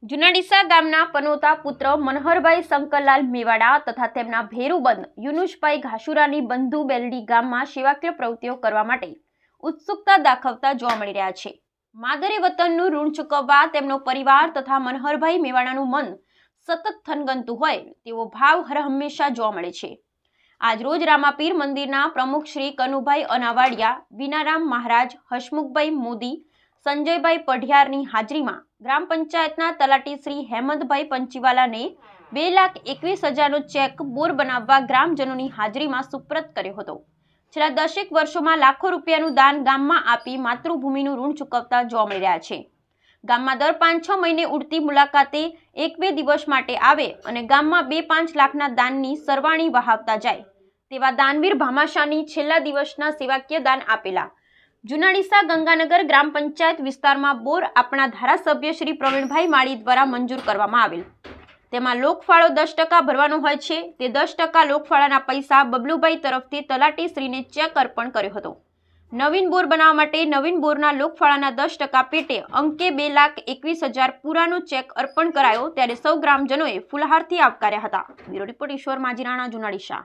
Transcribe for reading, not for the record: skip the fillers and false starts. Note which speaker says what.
Speaker 1: જુનાડીસા ગામના પનોતા પુત્ર મનહરભાઈ શંકરલાલ મેવાડા તથા તેમના ભેરુબંધ યુનુસભાઈ ઘાસુરાની બંધુ બેલડી ગામમાં સેવાકીય પ્રવૃત્તિઓ કરવા માટે ઉત્સુકતા દાખવતા જોવા મળી રહ્યા છે। માદરે વતનનું ઋણ ચૂકવવા તેમનો પરિવાર તથા મનહરભાઈ મેવાડાનું મન સતત થનગનતું હોય તેવો ભાવ હરહંમેશા જોવા મળે છે। આજરોજ રામાપીર મંદિરના પ્રમુખ શ્રી કનુભાઈ અનાવાડિયા, વિનારામ મહારાજ, હસમુખભાઈ મોદી, સંજયભાઈ પઢિયારની હાજરીમાં ગ્રામ પંચાયતના તલાટી શ્રી હેમંતભાઈ પંચીવાલાને 2,21,000નો ચેક બોર બનાવવા ગ્રામજનોની હાજરીમાં સુપ્રત કર્યો હતો। છેલ્લા 10 વર્ષોમાં લાખો રૂપિયાનું દાન ગામમાં આપી માતૃભૂમિનું ઋણ ચૂકવતા જોવા મળી રહ્યા છે। ગામમાં દર 5-6 મહિને ઉડતી મુલાકાતે 1-2 દિવસ માટે આવે અને ગામમાં 2-5 લાખના દાનની સરવાણી વહાવતા જાય તેવા દાનવીર ભામાશાની છેલ્લા દિવસના સેવાકીય દાન આપેલા જુનાડીસા ગંગાનગર ગ્રામ પંચાયત વિસ્તારમાં બોર આપણા ધારાસભ્ય શ્રી પ્રવીણભાઈ માળી દ્વારા મંજૂર કરવામાં આવેલ। તેમાં લોકફાળો 10% ભરવાનો હોય છે। તે 10% લોકફાળાના પૈસા બબલુભાઈ તરફથી તલાટી શ્રીને ચેક અર્પણ કર્યો હતો। નવીન બોર બનાવવા માટે નવીન બોરના લોકફાળાના 10% પેટે અંકે 2,21,000 પૂરાનો ચેક અર્પણ કરાયો ત્યારે સૌ ગ્રામજનોએ ફુલહારથી આવકાર્યા હતા। બ્યુરો રિપોર્ટ ઈશ્વર માજીરાણા, જુનાડીસા।